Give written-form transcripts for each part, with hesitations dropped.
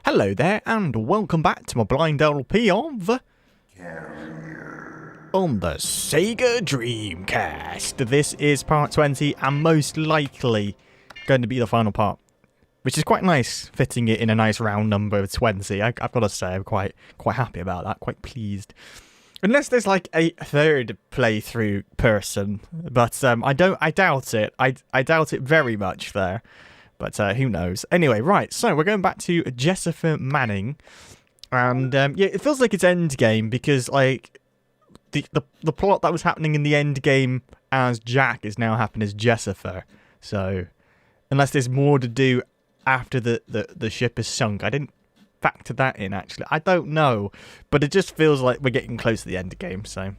Hello there, and welcome back to my blind LP of on the Sega Dreamcast. This is part 20, and most likely going to be the final part, which is quite nice, fitting it in a nice round number of 20. I've got to say, I'm quite happy about that, quite pleased. Unless there's like a third playthrough person, but I doubt it. I doubt it very much there. But who knows? Anyway, right, so we're going back to Jessifer Manning. And yeah, it feels like it's endgame because like the plot that was happening in the endgame as Jack is now happening as Jessifer. So unless there's more to do after the ship is sunk. I didn't factor that in actually. I don't know. But it just feels like we're getting close to the end game, so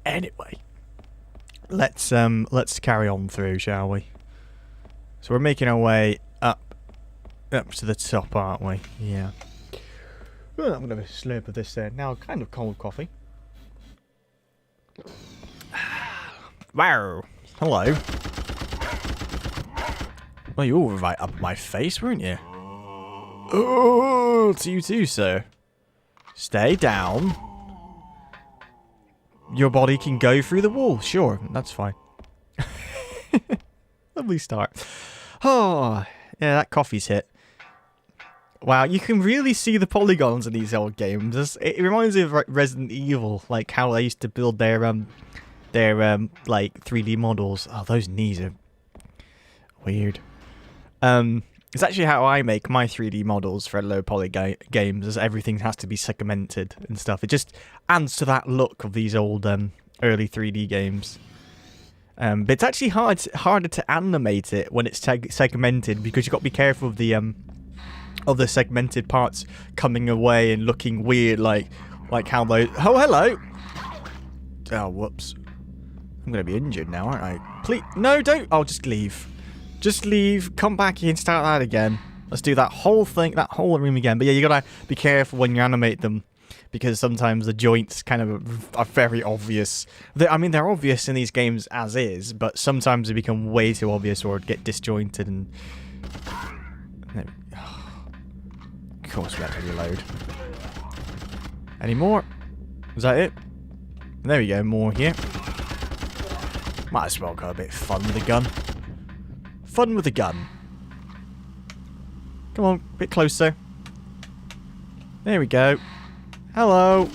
anyway. Let's carry on through, shall we? So we're making our way up to the top, aren't we? Yeah. Well, I'm going to have a slurp of this now kind of cold coffee. Wow. Hello. Well, you were right up my face, weren't you? Oh, it's you too, sir. Stay down. Your body can go through the wall. Sure, that's fine. Lovely start. Oh, yeah, that coffee's hit. Wow, you can really see the polygons in these old games. It reminds me of like Resident Evil, like how they used to build their like 3D models. Oh, those knees are weird. It's actually how I make my 3D models for low poly games, as everything has to be segmented and stuff. It just adds to that look of these old early 3D games. But it's actually harder to animate it when it's segmented because you've got to be careful of the segmented parts coming away and looking weird, like how those. Oh, hello. Oh, whoops. I'm gonna be injured now, aren't I? Please, no, don't. I'll just leave. Just leave. Come back here and start that again. Let's do that whole thing, that whole room again. But yeah, you gotta be careful when you animate them, because sometimes the joints kind of are very obvious. I mean, they're obvious in these games as is, but sometimes they become way too obvious or get disjointed and... Of course we have to reload. Any more? Is that it? There we go, more here. Might as well go a bit fun with the gun. Fun with the gun. Come on, a bit closer. There we go. Hello.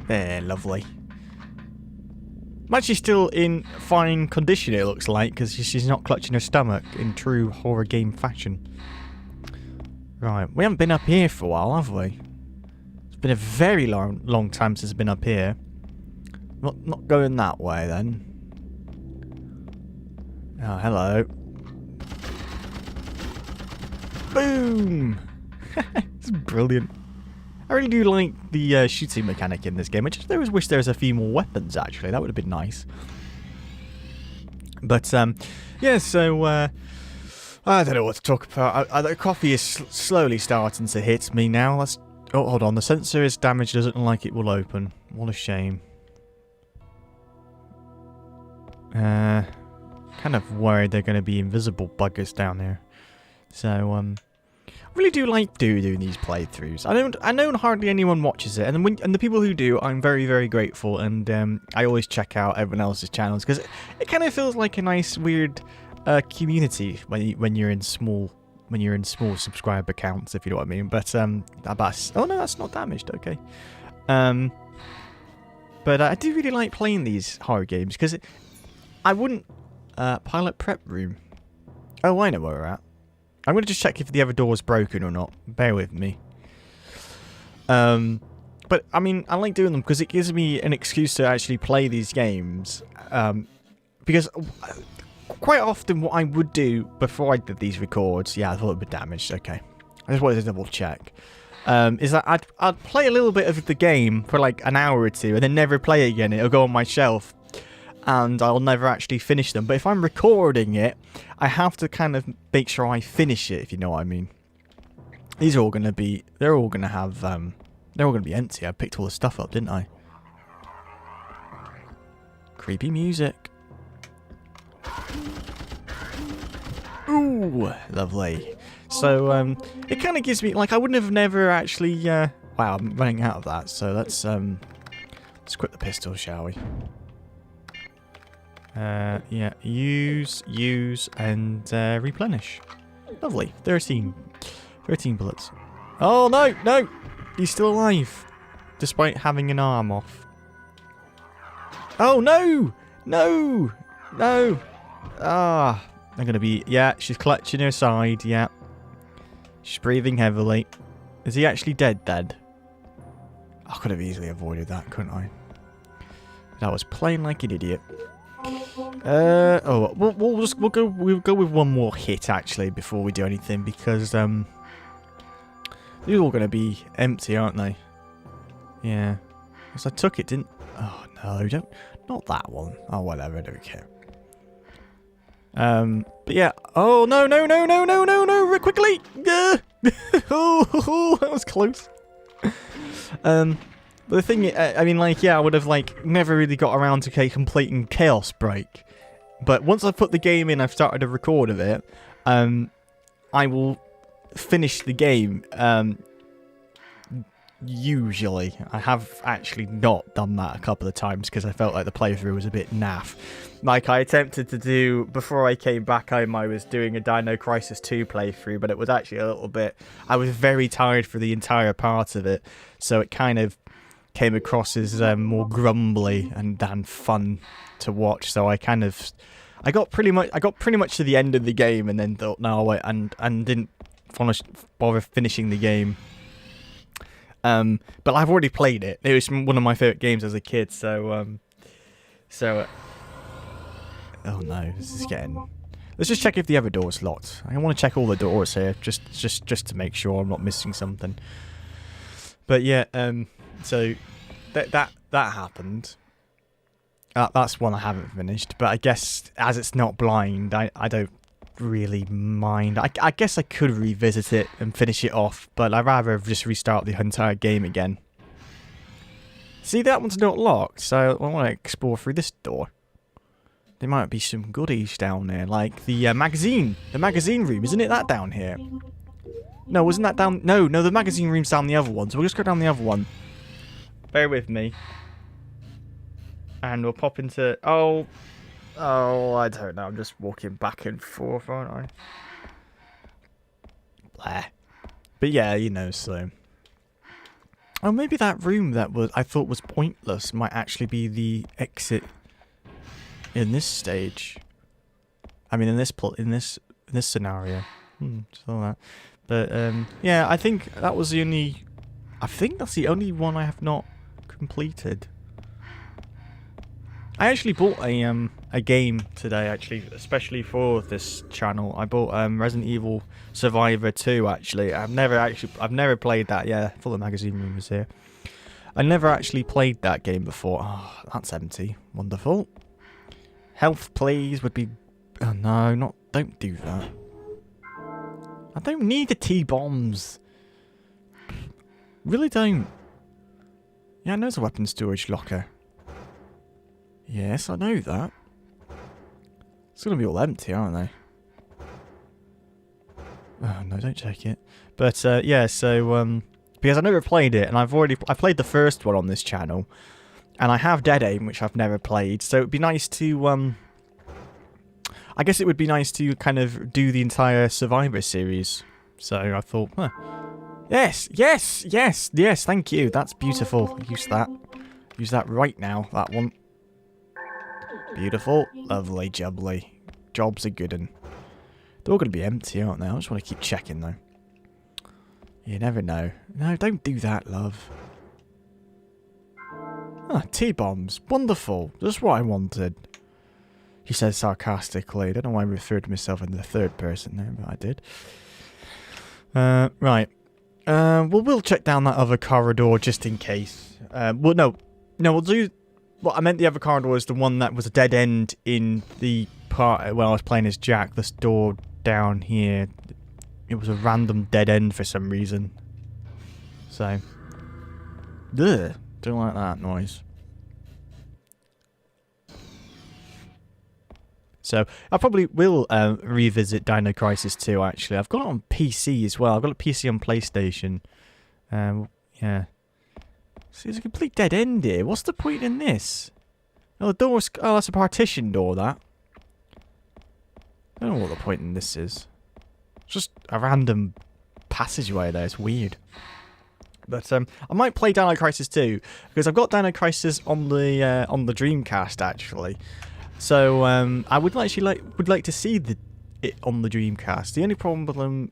There, lovely. I'm actually still in fine condition, it looks like, because she's not clutching her stomach in true horror game fashion. Right, we haven't been up here for a while, have we? It's been a very long time since I've been up here. Not going that way, then. Oh, hello. Boom! It's brilliant. I really do like the shooting mechanic in this game. I just wish there was a few more weapons, actually. That would have been nice. But, yeah, so, I don't know what to talk about. The coffee is slowly starting to hit me now. Oh, hold on. The sensor is damaged. Doesn't look like it will open. What a shame. Kind of worried they're going to be invisible buggers down there. So, I really do like doing these playthroughs. I know hardly anyone watches it, and the people who do, I'm very, very grateful. And I always check out everyone else's channels because it kind of feels like a nice, weird community when you're in small subscriber counts, if you know what I mean. But oh no, that's not damaged. Okay. But I do really like playing these horror games because I wouldn't pilot prep room. Oh, I know where we're at. I'm going to just check if the other door is broken or not. Bear with me. But, I mean, I like doing them because it gives me an excuse to actually play these games. Because quite often what I would do before I did these records... Yeah, I thought it would be damaged. Okay. I just wanted to double check. Is that I'd play a little bit of the game for like an hour or two and then never play again. It'll go on my shelf. And I'll never actually finish them. But if I'm recording it, I have to kind of make sure I finish it, if you know what I mean. These are all going to be... They're all going to have... they're all going to be empty. I picked all the stuff up, didn't I? Creepy music. Ooh, lovely. So it kind of gives me, like, I wouldn't have never actually. Wow, I'm running out of that. So let's equip the pistol, shall we? Yeah, use, and replenish. Lovely. 13 bullets. Oh, no! He's still alive. Despite having an arm off. Oh, no! No! Ah, I'm gonna be... Yeah, she's clutching her side, yeah. She's breathing heavily. Is he actually dead? I could have easily avoided that, couldn't I? That was playing like an idiot. We'll go with one more hit actually before we do anything, because they're all gonna be empty, aren't they? Yeah. Because I took it, didn't? Oh no, not that one. Oh whatever, I don't care. But yeah. Oh no! Quickly! Oh, that was close. But the thing, I mean, like, yeah, I would have, like, never really got around to completing Chaos Break. But once I've put the game in, I've started a record of it, I will finish the game, usually. I have actually not done that a couple of times, because I felt like the playthrough was a bit naff. Like, I attempted to do, before I came back home, I was doing a Dino Crisis 2 playthrough, but it was actually a little bit, I was very tired for the entire part of it, so it kind of came across as more grumbly than fun to watch. So I got pretty much to the end of the game, and then thought, no, wait, and didn't bother finishing the game. But I've already played it. It was one of my favorite games as a kid. So oh no, this is getting. Let's just check if the other door's locked. I want to check all the doors here, just to make sure I'm not missing something. But yeah, so that happened. That's one I haven't finished. But I guess as it's not blind, I don't really mind. I guess I could revisit it and finish it off, but I'd rather just restart the entire game again. See, that one's not locked, so I want to explore through this door. There might be some goodies down there, like the magazine room. Isn't it that down here? No, wasn't that down? No, the magazine room's down the other one, so we'll just go down the other one. Bear with me. And we'll pop into... Oh, I don't know. I'm just walking back and forth, aren't I? Blah. But yeah, you know, so... Oh, maybe that room that I thought was pointless might actually be the exit in this stage. I mean, in this scenario. So that. But yeah, I think that was the only. I think that's the only one I have not completed. I actually bought a game today, actually, especially for this channel. I bought Resident Evil Survivor 2. Actually, I've never played that. Yeah, full of magazine room was here. I never actually played that game before. Oh, that's empty. Wonderful. Health, please, would be. Oh no, don't do that. I don't need the T-bombs. Really don't. Yeah, I know there's a weapon storage locker. Yes, I know that. It's going to be all empty, aren't they? Oh, no, don't check it. But, yeah, so, because I never played it, and I played the first one on this channel, and I have Dead Aim, which I've never played, so it'd be nice to, I guess it would be nice to kind of do the entire Survivor series. So I thought, huh. Yes, thank you. That's beautiful. Use that right now, that one. Beautiful. Lovely, jubbly. Jobs are good, and they're all going to be empty, aren't they? I just want to keep checking, though. You never know. No, don't do that, love. Ah, T-bombs. Wonderful. Just what I wanted. He says sarcastically. I don't know why I referred to myself in the third person there, but I did. Right. Well, we'll check down that other corridor just in case. Well, no, we'll do... Well, I meant the other corridor was the one that was a dead end in the part when I was playing as Jack. This door down here, it was a random dead end for some reason. So... Ugh, don't like that noise. So I probably will revisit Dino Crisis 2, actually. I've got it on PC as well. I've got a PC on PlayStation. Yeah. See, there's a complete dead end here. What's the point in this? Oh, the door's... Oh, that's a partition door, that. I don't know what the point in this is. It's just a random passageway there. It's weird. But I might play Dino Crisis 2 because I've got Dino Crisis on the Dreamcast actually. So I would like to see it on the Dreamcast. The only problem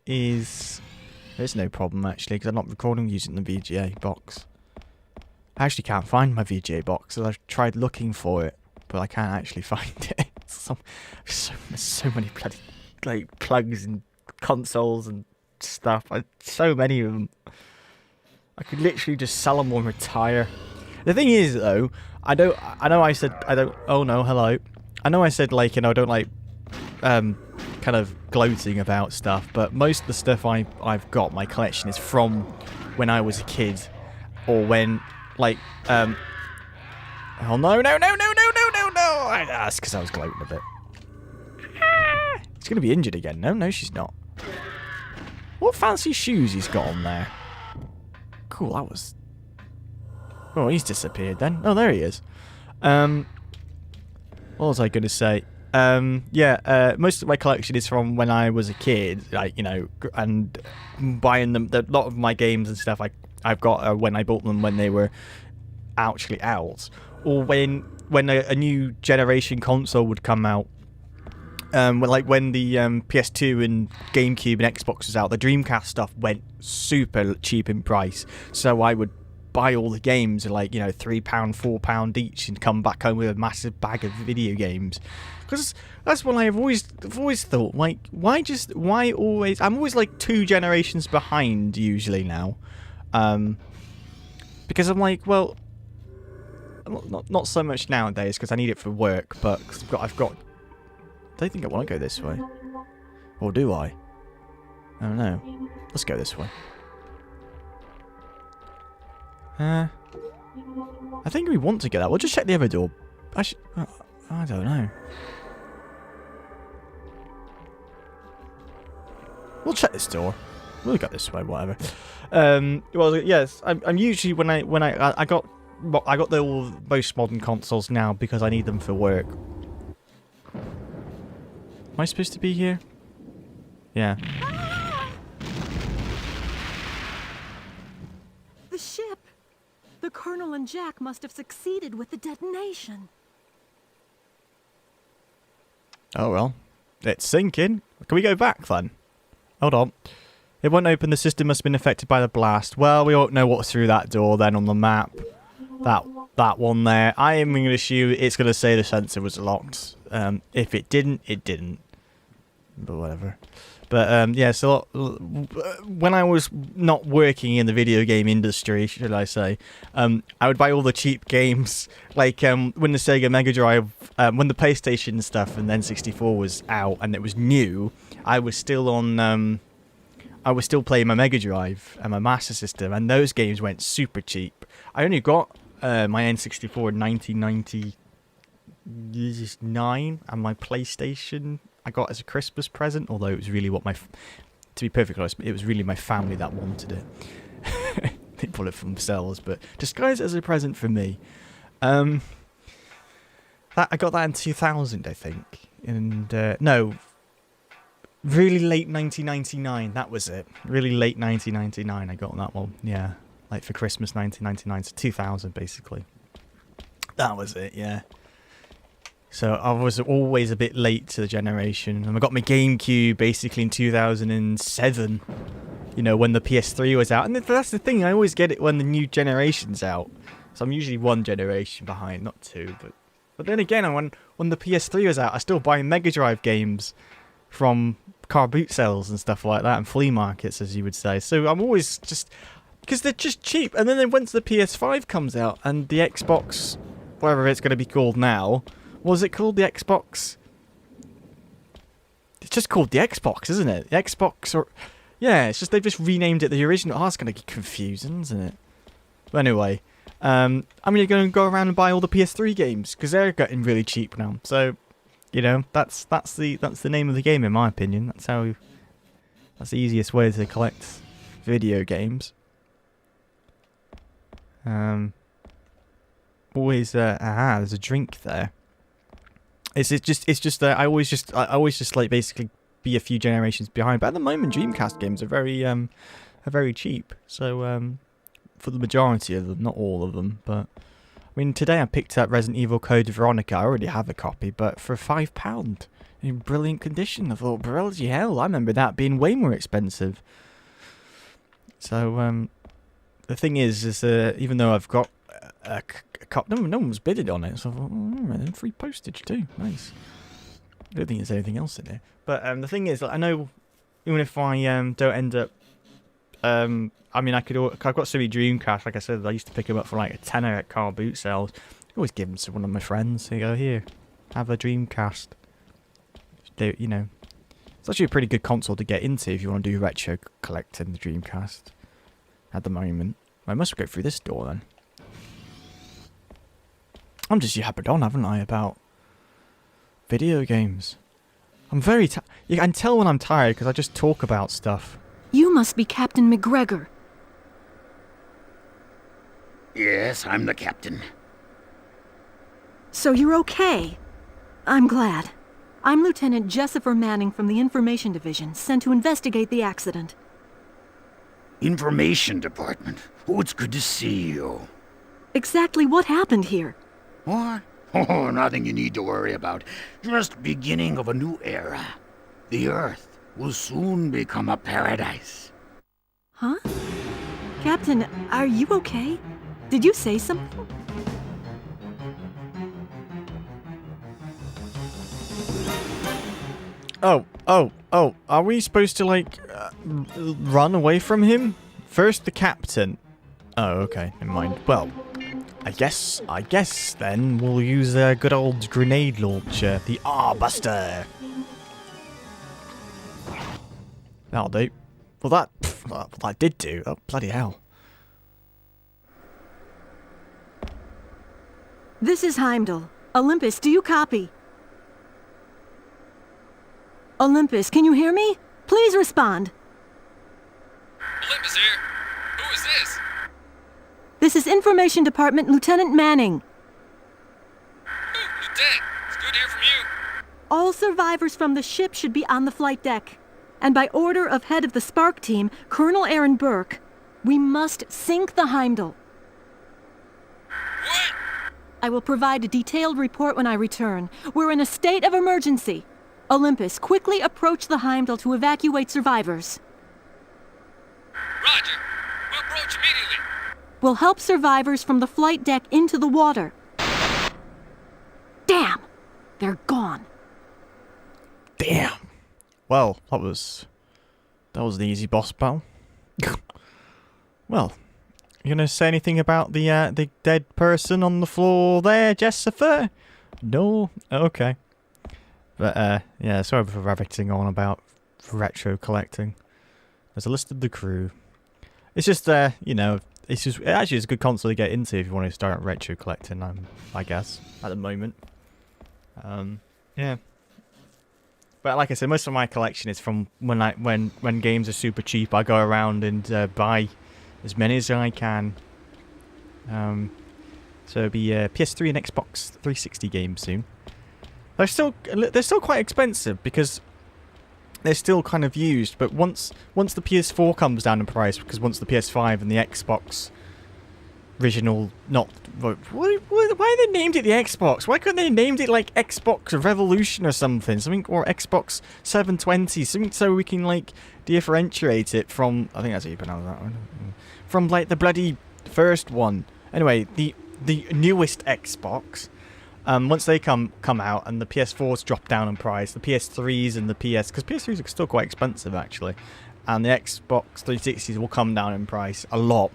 is there's no problem actually because I'm not recording using the VGA box. I actually can't find my VGA box. I've tried looking for it, but I can't actually find it. So many bloody like plugs and consoles and stuff. So many of them. I could literally just sell them or retire. The thing is, though, I know I said I don't. Oh no, hello. I know I said like I don't like kind of gloating about stuff, but most of the stuff I've got my collection is from when I was a kid, or when like oh no. That's because I was gloating a bit. She's gonna be injured again. No, she's not. What fancy shoes he's got on there? Cool, that was... Oh, he's disappeared then. Oh, there he is. What was I going to say? Most of my collection is from when I was a kid, like, and buying them. A lot of my games and stuff I've got when I bought them when they were actually out, or when a new generation console would come out. When the PS2 and GameCube and Xbox was out, the Dreamcast stuff went super cheap in price. So I would buy all the games at £3, £4 each, and come back home with a massive bag of video games. Because that's what I've always thought. Like, why always? I'm always like 2 generations behind usually now, because I'm like, well, not so much nowadays because I need it for work, but I've got. I don't think I want to go this way. Or do I? I don't know. Let's go this way. I think we want to get that. We'll just check the other door. I don't know. We'll check this door. We'll go this way, whatever. Well, yes. I'm usually I got the most modern consoles now because I need them for work. Am I supposed to be here? Yeah. The ship! The Colonel and Jack must have succeeded with the detonation. Oh well. It's sinking. Can we go back then? Hold on. It won't open. The system must have been affected by the blast. Well, we won't know what's through that door then on the map. That one there. I am going to assume it's going to say the sensor was locked. If it didn't, it didn't. But whatever. But yeah, so when I was not working in the video game industry, should I say, I would buy all the cheap games. Like when the Sega Mega Drive, when the PlayStation stuff and then 64 was out and it was new, I was still on. I was still playing my Mega Drive and my Master System, and those games went super cheap. I only got my N64 in 1999, and my PlayStation I got as a Christmas present, although it was really to be perfectly honest, it was really my family that wanted it. They bought it for themselves, but disguised as a present for me. I got that in 2000, I think. And, no, really late 1999, that was it. Really late 1999, I got that one, yeah. Like for Christmas 1999 to 2000, basically. That was it, yeah. So I was always a bit late to the generation. And I got my GameCube basically in 2007, when the PS3 was out. And that's the thing, I always get it when the new generation's out. So I'm usually 1 generation behind, not 2. But then again, when the PS3 was out, I still buy Mega Drive games from car boot sales and stuff like that, and flea markets, as you would say. So I'm always just... Because they're just cheap. And then once the PS5 comes out, and the Xbox, whatever it's going to be called now... Was it called the Xbox? It's just called the Xbox, isn't it? The Xbox, or... Yeah, it's just they've just renamed it the original. Oh, it's going to get confusing, isn't it? But anyway, I'm going to go around and buy all the PS3 games, because they're getting really cheap now. So, You know, that's the name of the game in my opinion. That's the easiest way to collect video games. Always there's a drink there. It's just that I always just like basically be a few generations behind. But at the moment, Dreamcast games are very cheap. So for the majority of them, not all of them, but I mean today I picked up Resident Evil Code Veronica. I already have a copy, but for £5 in brilliant condition. I thought, bloody hell! I remember that being way more expensive. So the thing is even though I've got a no one was bidding on it, so I thought, then free postage too. Nice. I don't think there's anything else in there. But the thing is, I know even if I don't end up, I mean, I've got Sega Dreamcast. Like I said, I used to pick them up for like a tenner at car boot sales. I always give them to one of my friends. They go, here, have a Dreamcast. You know, it's actually a pretty good console to get into if you want to do retro collecting. The Dreamcast at the moment. I must go through this door then. I'm just yabbered on, haven't I, about video games. I'm very you can tell when I'm tired because I just talk about stuff. You must be Captain McGregor. Yes, I'm the captain. So you're okay. I'm glad. I'm Lieutenant Jessifer Manning from the Information Division, sent to investigate the accident. Information Department. Oh, it's good to see you. Exactly what happened here? What? Oh, nothing you need to worry about. Just beginning of a new era. The Earth will soon become a paradise. Huh? Captain, are you okay? Did you say something? Oh, are we supposed to, like, run away from him? First the captain. Oh, okay, never mind. Well, I guess then we'll use a good old grenade launcher, the R-Buster. That'll do. Well, that did do. Oh, bloody hell. This is Heimdall. Olympus, do you copy? Olympus, can you hear me? Please respond. Olympus here. Who is this? This is Information Department Lieutenant Manning. Ooh, Lieutenant. It's good to hear from you. All survivors from the ship should be on the flight deck. And by order of head of the Spark team, Colonel Aaron Burke, we must sink the Heimdall. What? I will provide a detailed report when I return. We're in a state of emergency. Olympus, quickly approach the Heimdall to evacuate survivors. Roger. We'll approach immediately. We'll help survivors from the flight deck into the water. Damn! They're gone. Damn. Well, that was the easy boss battle. Well, you gonna say anything about the dead person on the floor there, Jessifer? No? Okay. But yeah, sorry for rabbiting on about retro collecting. There's a list of the crew. It's just you know, it's actually a good console to get into if you want to start retro collecting. I guess at the moment. Yeah. But like I said, most of my collection is from when games are super cheap. I go around and buy as many as I can. So it'll be PS3 and Xbox 360 games soon. They're still quite expensive because they're still kind of used. But once the PS4 comes down in price, because once the PS5 and the Xbox original, why they named it the Xbox? Why couldn't they named it like Xbox Revolution or something or Xbox 720, something so we can like differentiate it from, I think that's how you pronounce that one, from like the bloody first one. Anyway, the newest Xbox, once they come out and the PS4s drop down in price, the PS3s and the because PS3s are still quite expensive actually, and the Xbox 360s will come down in price a lot.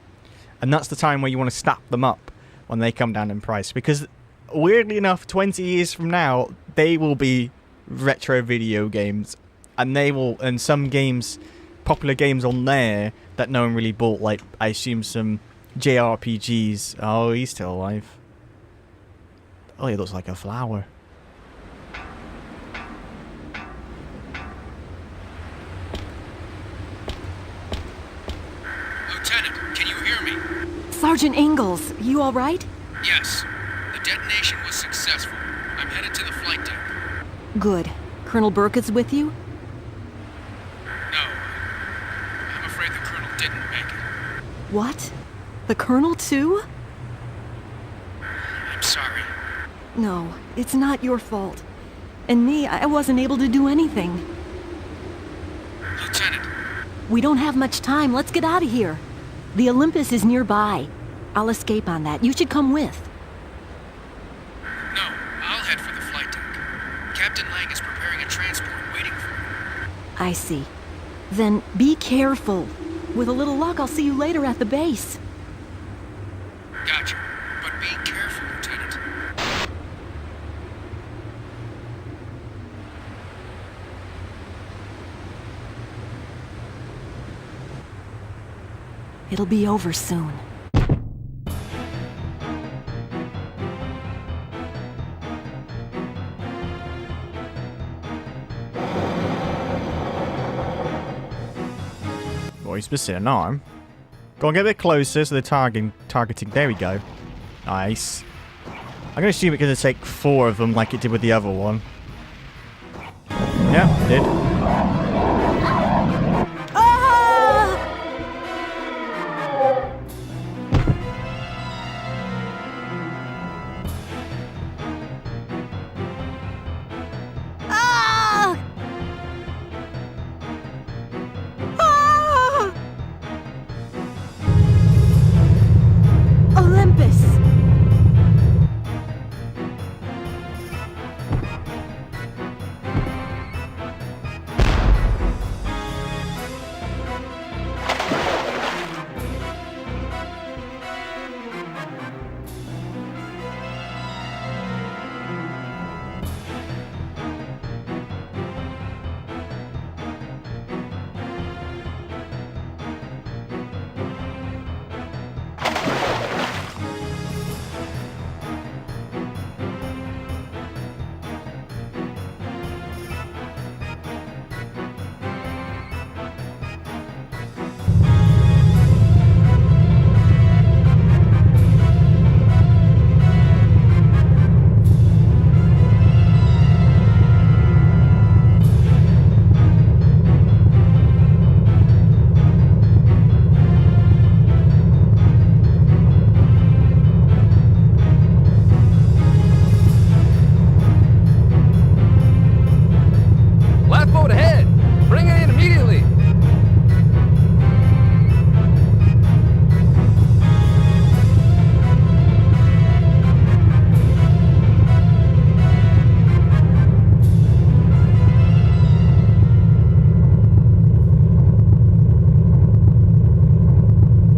And that's the time where you want to snap them up when they come down in price. Because, weirdly enough, 20 years from now, they will be retro video games. And some games, popular games on there that no one really bought, like, I assume some JRPGs. Oh, he's still alive. Oh, he looks like a flower. Lieutenant, can you hear me? Sergeant Ingles, you all right? Yes. The detonation was successful. I'm headed to the flight deck. Good. Colonel Burke is with you? No. I'm afraid the Colonel didn't make it. What? The Colonel too? I'm sorry. No, it's not your fault. And me, I wasn't able to do anything. Lieutenant, We don't have much time. Let's get out of here. The Olympus is nearby. I'll escape on that. You should come with. no. I'll head for the flight deck. Captain Lang is preparing a transport waiting for me. I see. Then be careful. With a little luck, I'll see you later at the base. Gotcha. But be careful, Lieutenant. It'll be over soon. Well, he's missing an arm. Go on, get a bit closer so they're targeting. There we go. Nice. I'm going to assume it's going to take 4 of them like it did with the other one. Yeah, it did. Ah! Ah! Ah! Olympus! Lifeboat ahead! Bring it in immediately!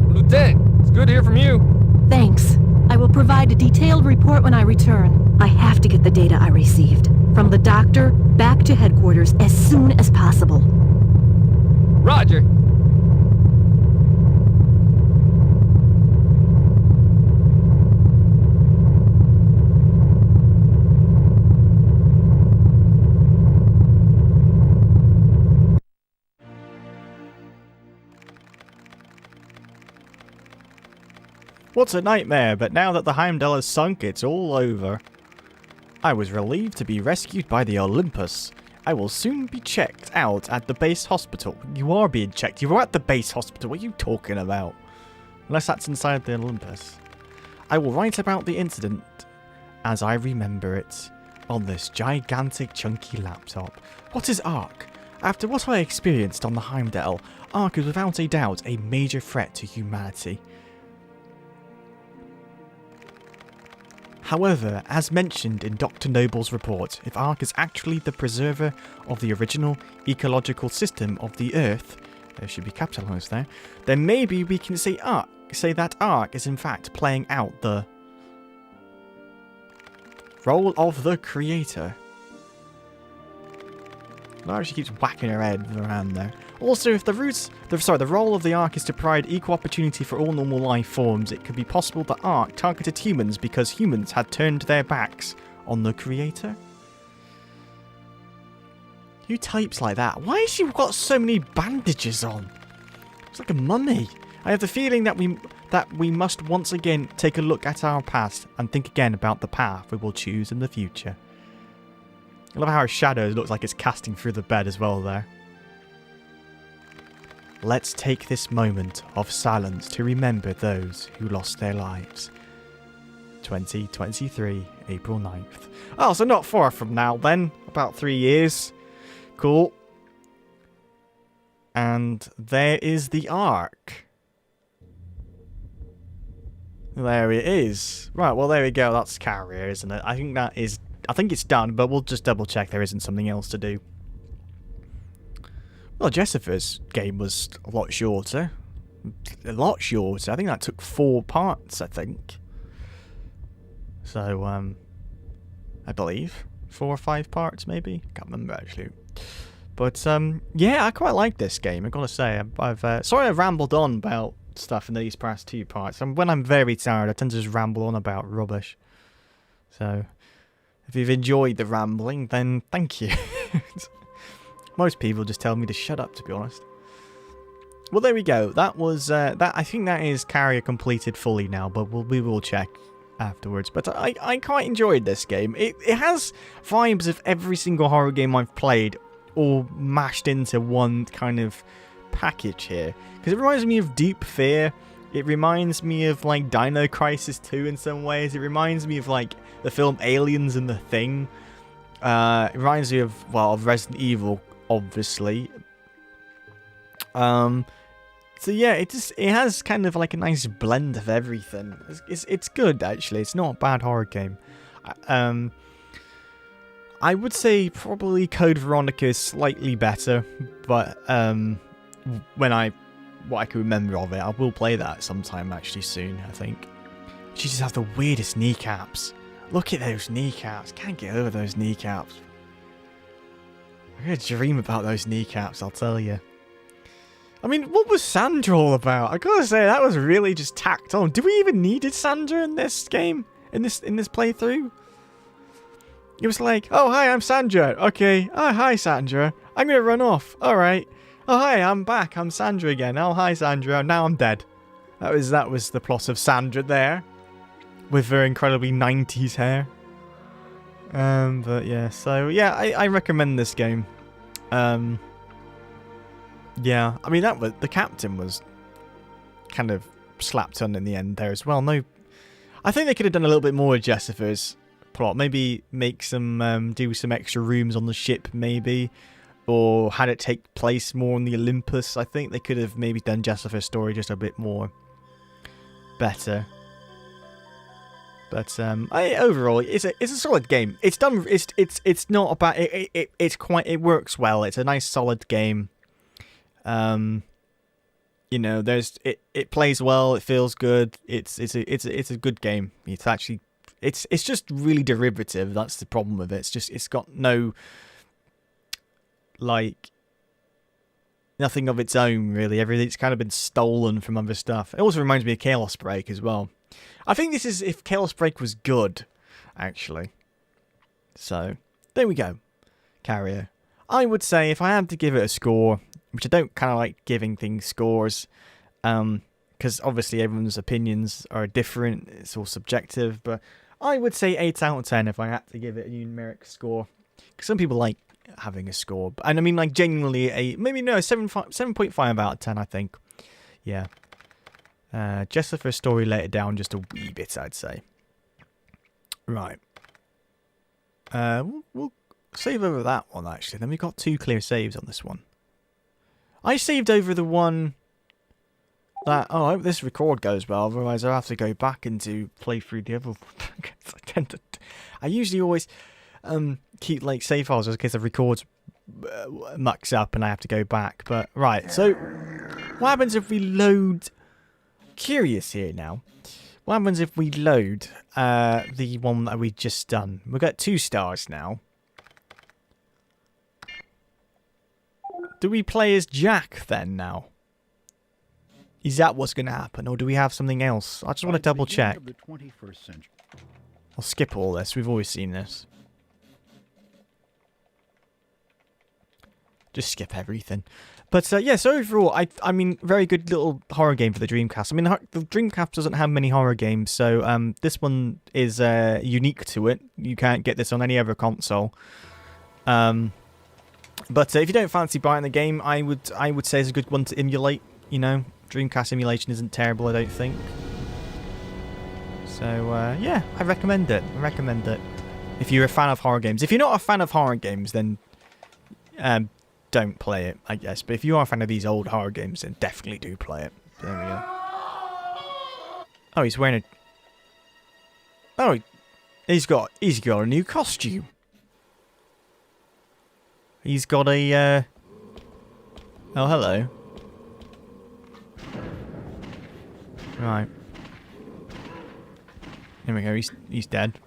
Lieutenant, it's good to hear from you. Thanks. I will provide a detailed report when I return. I have to get the data I received. From the doctor, back to headquarters as soon as possible. Roger. What's a nightmare, but now that the Heimdall has sunk, it's all over. I was relieved to be rescued by the Olympus. I will soon be checked out at the base hospital. You are being checked. You were at the base hospital. What are you talking about? Unless that's inside the Olympus. I will write about the incident as I remember it on this gigantic chunky laptop. What is Ark? After what I experienced on the Heimdall, Ark is without a doubt a major threat to humanity. However, as mentioned in Dr. Noble's report, if Ark is actually the preserver of the original ecological system of the Earth, there should be capitalized there, then maybe we can say that Ark is in fact playing out the role of the creator. Lara, she keeps whacking her head around there. Also, if the role of the Ark is to provide equal opportunity for all normal life forms, it could be possible that Ark targeted humans because humans had turned their backs on the creator. Who types like that? Why has she got so many bandages on? It's like a mummy. I have the feeling that we must once again take a look at our past and think again about the path we will choose in the future. I love how our shadow looks like it's casting through the bed as well there. Let's take this moment of silence to remember those who lost their lives. 2023, April 9th. Oh, so not far from now then. About 3 years. Cool. And there is the arc. There it is. Right, well there we go. That's Carrier, isn't it? I think it's done, but we'll just double check there isn't something else to do. Well, Jessifer's game was a lot shorter. A lot shorter. I think that took 4 parts, I think. So, I believe 4 or 5 parts, maybe. Can't remember actually. But yeah, I quite like this game. I've got to say, sorry I've rambled on about stuff in these past 2 parts. And when I'm very tired, I tend to just ramble on about rubbish. So, if you've enjoyed the rambling, then thank you. Most people just tell me to shut up, to be honest. Well, there we go. That was that. I think that is Carrier completed fully now, but we will check afterwards. But I quite enjoyed this game. It has vibes of every single horror game I've played, all mashed into one kind of package here. Because it reminds me of Deep Fear. It reminds me of like Dino Crisis 2 in some ways. It reminds me of like the film Aliens and The Thing. It reminds me of, well, of Resident Evil, obviously. So yeah, it has kind of like a nice blend of everything. It's good actually. It's not a bad horror game. I would say probably Code Veronica is slightly better, but what I can remember of it, I will play that sometime actually soon, I think. She just has the weirdest kneecaps. Look at those kneecaps. Can't get over those kneecaps. I'm gonna dream about those kneecaps, I'll tell you. I mean, what was Sandra all about? I gotta say, that was really just tacked on. Do we even needed Sandra in this game? In this playthrough? It was like, oh hi, I'm Sandra. Okay. Oh hi, Sandra. I'm gonna run off. Alright. Oh hi, I'm back. I'm Sandra again. Oh hi, Sandra. Now I'm dead. That was the plot of Sandra there. With her incredibly 90s hair. But yeah, so yeah, I recommend this game. Yeah, I mean the captain was kind of slapped on in the end there as well. No, I think they could have done a little bit more with Jessifer's plot. Maybe make some do some extra rooms on the ship, maybe, or had it take place more on the Olympus. I think they could have maybe done Jessifer's story just a bit more better. But overall, it's a solid game. It's done. It's not about it. It works well. It's a nice solid game. You know, it plays well. It feels good. It's a good game. It's actually it's just really derivative. That's the problem with it. It's got no like nothing of its own really. Everything's kind of been stolen from other stuff. It also reminds me of Chaos Break as well. I think this is if Chaos Break was good, actually. So, there we go. Carrier. I would say if I had to give it a score, which I don't kind of like giving things scores, because obviously everyone's opinions are different, it's all subjective, but I would say 8 out of 10 if I had to give it a numeric score. Because some people like having a score, and I mean like genuinely maybe no, 7.5 out of 10 I think. Yeah. Jessifer's story later down just a wee bit, I'd say. Right. We'll save over that one, actually. Then we've got 2 clear saves on this one. I saved over the one that... Oh, I hope this record goes well, otherwise I'll have to go back and play through the other one. I usually always keep like save files just in case the records mucks up and I have to go back. But, right, so what happens if we load... Curious here now. What happens if we load the one that we just done? We've got 2 stars now. Do we play as Jack then now? Is that what's going to happen, or do we have something else? I just want to double check. I'll skip all this. We've always seen this. just skip everything. But yeah, so overall, I mean, very good little horror game for the Dreamcast. I mean, the Dreamcast doesn't have many horror games, so this one is unique to it. You can't get this on any other console. But if you don't fancy buying the game, I would say it's a good one to emulate. You know, Dreamcast emulation isn't terrible, I don't think. So yeah, I recommend it. If you're a fan of horror games. If you're not a fan of horror games, then don't play it, I guess. But if you are a fan of these old horror games, then definitely do play it. There we go. Oh, he's wearing a... Oh, he's got a new costume. He's got a... Oh, hello. Right. There we go, he's dead.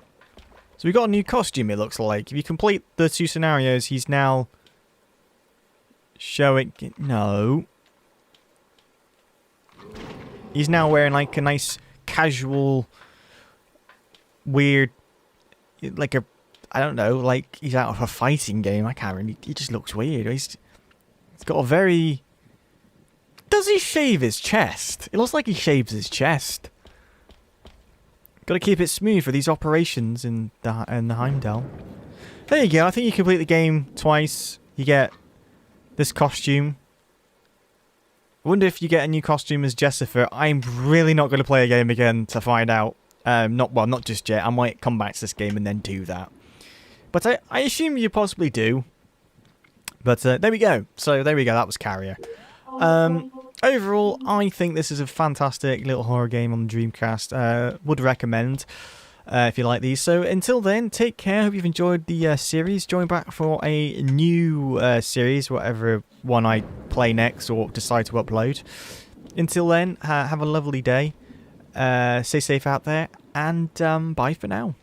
So we got a new costume, it looks like. If you complete the 2 scenarios, he's now... showing... No. He's now wearing like a nice casual weird like a I don't know, like he's out of a fighting game. I can't really, he just looks weird. He's got a very... Does he shave his chest? It looks like he shaves his chest. Got to keep it smooth for these operations in the Heimdall. There you go. I think you complete the game twice. You get this costume. I wonder if you get a new costume as Jessifer. I'm really not going to play a game again to find out. Not just yet. I might come back to this game and then do that. But I assume you possibly do. But there we go. So there we go. That was Carrier. Overall, I think this is a fantastic little horror game on the Dreamcast. Would recommend if you like these. So until then, take care. Hope you've enjoyed the series. Join back for a new series, whatever one I play next or decide to upload. Until then, have a lovely day. Stay safe out there, and bye for now.